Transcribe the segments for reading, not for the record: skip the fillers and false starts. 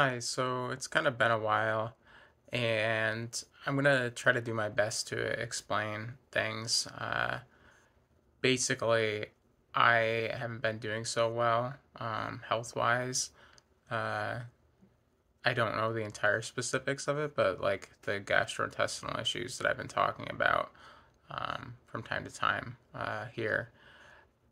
Hi, so it's kind of been a while, and I'm gonna try to do my best to explain things. Basically, I haven't been doing so well, health-wise. Uh, I don't know the entire specifics of it, but like the gastrointestinal issues that I've been talking about from time to time here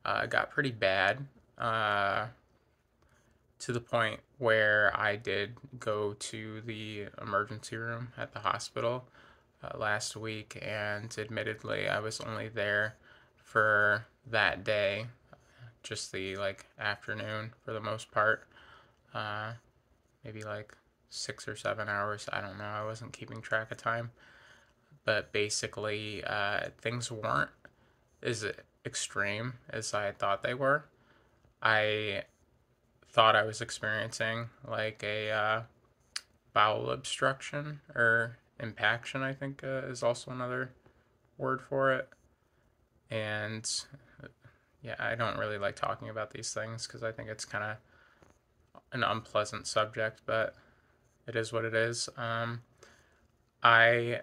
got pretty bad. Uh, to the point where I did go to the emergency room at the hospital last week, and admittedly, I was only there for that day, just the like afternoon for the most part, uh, maybe like 6 or 7 hours. I don't know. I wasn't keeping track of time, but basically, things weren't as extreme as I thought they were. I thought I was experiencing like a bowel obstruction or impaction, I think is also another word for it. And yeah, I don't really like talking about these things because I think it's kind of an unpleasant subject, but it is what it is. I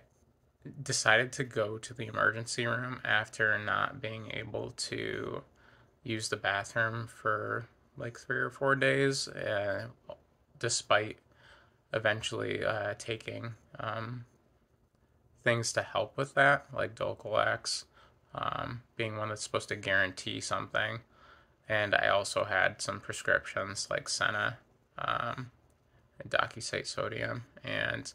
decided to go to the emergency room after not being able to use the bathroom for like 3 or 4 days, despite eventually taking things to help with that, like Dulcolax, being one that's supposed to guarantee something. And I also had some prescriptions like Senna and Docusate sodium, and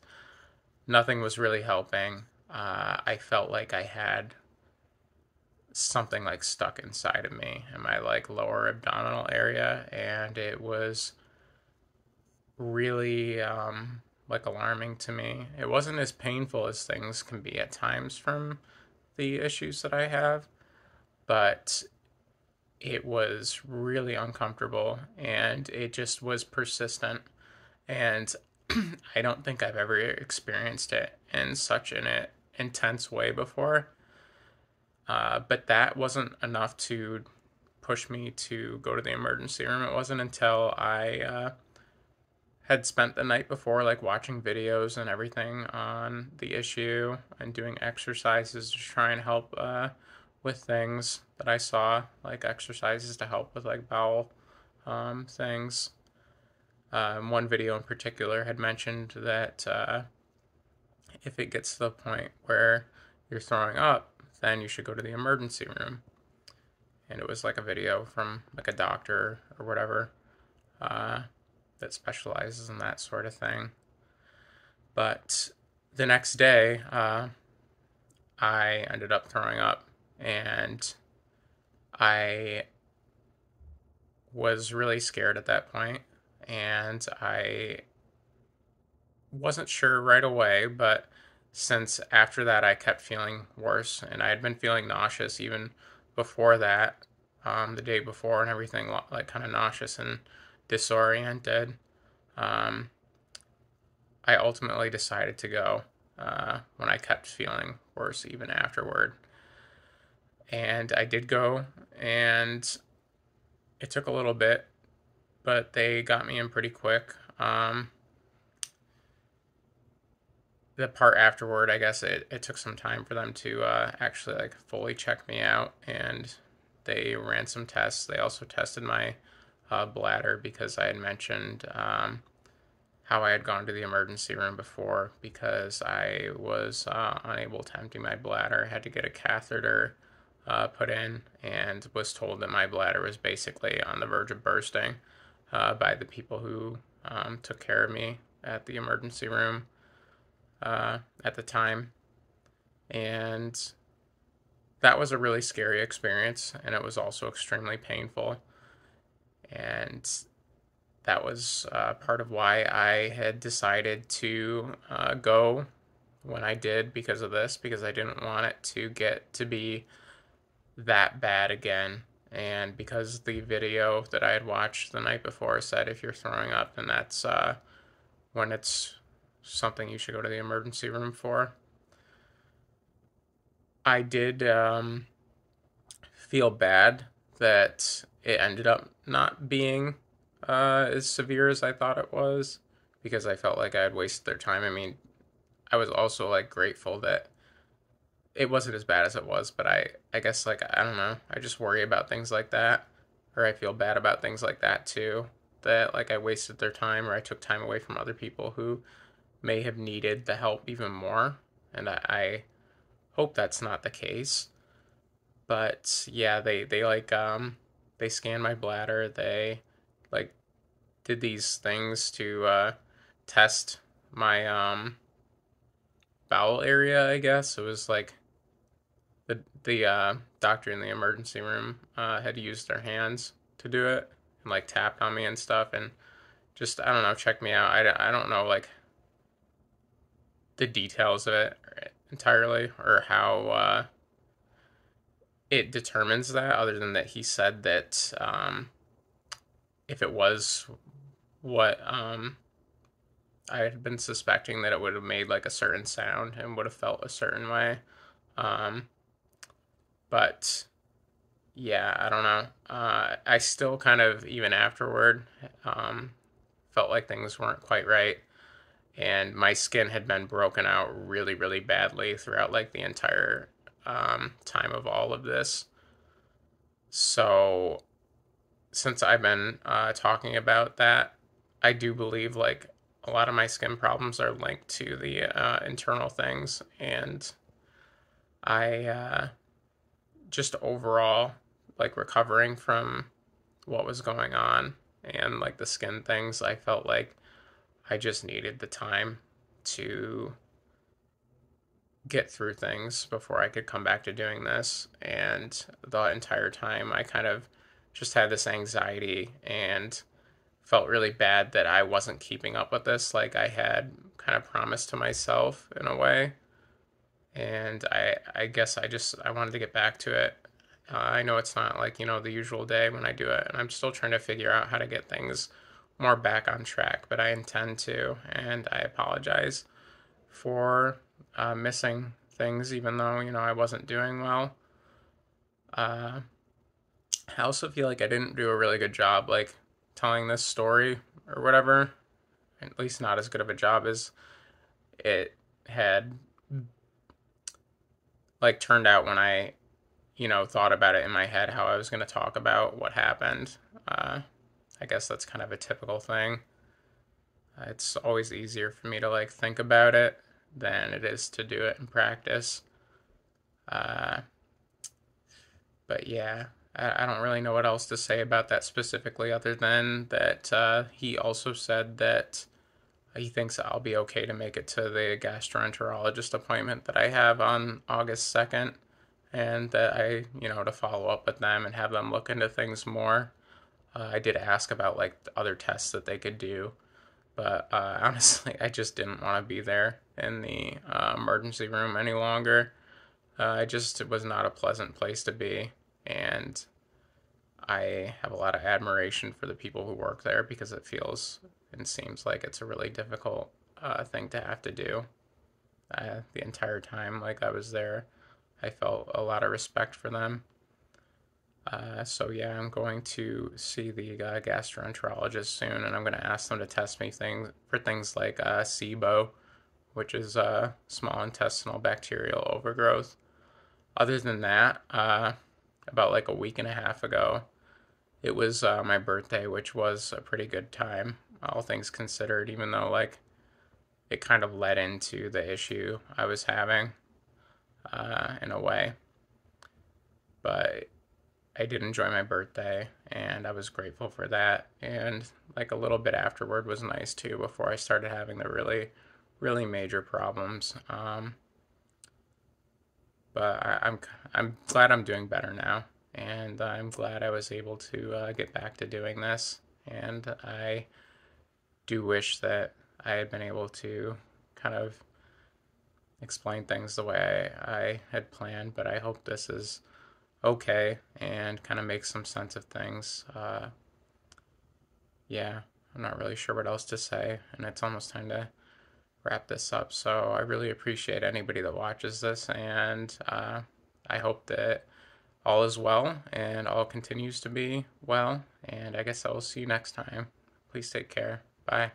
nothing was really helping. I felt like I had something like stuck inside of me in my like lower abdominal area, and it was really like alarming to me. It wasn't as painful as things can be at times from the issues that I have, but it was really uncomfortable and it just was persistent. And I don't think I've ever experienced it in such an intense way before. But that wasn't enough to push me to go to the emergency room. It wasn't until I had spent the night before like watching videos and everything on the issue and doing exercises to try and help with things that I saw, like exercises to help with like bowel things. One video in particular had mentioned that if it gets to the point where you're throwing up, then you should go to the emergency room. And it was like a video from like a doctor or whatever uh, that specializes in that sort of thing. But the next day, I ended up throwing up, and I was really scared at that point, and I wasn't sure right away, but since after that I kept feeling worse, and I had been feeling nauseous even before that, the day before and everything, like kind of nauseous and disoriented. Um, I ultimately decided to go when I kept feeling worse even afterward. And I did go, and it took a little bit, but they got me in pretty quick. The part afterward, I guess it took some time for them to actually like fully check me out, and they ran some tests. They also tested my bladder because I had mentioned how I had gone to the emergency room before because I was unable to empty my bladder. I had to get a catheter put in, and was told that my bladder was basically on the verge of bursting by the people who took care of me at the emergency room at the time. And that was a really scary experience, and it was also extremely painful. And that was part of why I had decided to go when I did because of this, because I didn't want it to get to be that bad again. And because the video that I had watched the night before said if you're throwing up, then that's when it's something you should go to the emergency room for. I did feel bad that it ended up not being as severe as I thought it was, because I felt like I had wasted their time. I mean, I was also like grateful that it wasn't as bad as it was, but I guess like I don't know, I just worry about things like that, or I feel bad about things like that too. That like I wasted their time or I took time away from other people who may have needed the help even more, and I hope that's not the case. But yeah, they like they scanned my bladder. They like did these things to test my bowel area, I guess. It was like the doctor in the emergency room had used their hands to do it and like tapped on me and stuff and just I don't know, check me out. I don't know like the details of it entirely or how it determines that, other than that he said that if it was what I had been suspecting, that it would have made like a certain sound and would have felt a certain way. Um, but yeah, I don't know. I still kind of, even afterward, um, felt like things weren't quite right. And my skin had been broken out really, really badly throughout like the entire time of all of this. So since I've been talking about that, I do believe like a lot of my skin problems are linked to the internal things, and I just overall like recovering from what was going on and like the skin things, I felt like I just needed the time to get through things before I could come back to doing this. And the entire time, I kind of just had this anxiety and felt really bad that I wasn't keeping up with this like I had kind of promised to myself in a way. And I guess I wanted to get back to it. I know it's not like, the usual day when I do it, and I'm still trying to figure out how to get things more back on track, but I intend to, and I apologize for missing things, even though, I wasn't doing well. Uh, I also feel like I didn't do a really good job, like, telling this story or whatever, at least not as good of a job as it had, like, turned out when I thought about it in my head how I was going to talk about what happened. Uh, I guess that's kind of a typical thing. It's always easier for me to like think about it than it is to do it in practice. Uh, but yeah, I don't really know what else to say about that specifically, other than that he also said that he thinks I'll be okay to make it to the gastroenterologist appointment that I have on August 2nd, and that to follow up with them and have them look into things more. I did ask about like other tests that they could do, but honestly, I just didn't want to be there in the emergency room any longer. It was not a pleasant place to be, and I have a lot of admiration for the people who work there because it feels and seems like it's a really difficult thing to have to do. The entire time, like I was there, I felt a lot of respect for them. So yeah, I'm going to see the gastroenterologist soon, and I'm going to ask them to test me things like SIBO, which is small intestinal bacterial overgrowth. Other than that, about like a week and a half ago, it was my birthday, which was a pretty good time, all things considered, even though like it kind of led into the issue I was having in a way. But I did enjoy my birthday, and I was grateful for that. And like a little bit afterward was nice too, before I started having the really, really major problems. But I'm glad I'm doing better now, and I'm glad I was able to get back to doing this. And I do wish that I had been able to kind of explain things the way I had planned, but I hope this is okay and kind of makes some sense of things. Yeah, I'm not really sure what else to say, and it's almost time to wrap this up. So I really appreciate anybody that watches this, and I hope that all is well and all continues to be well. And I guess I will see you next time. Please take care. Bye.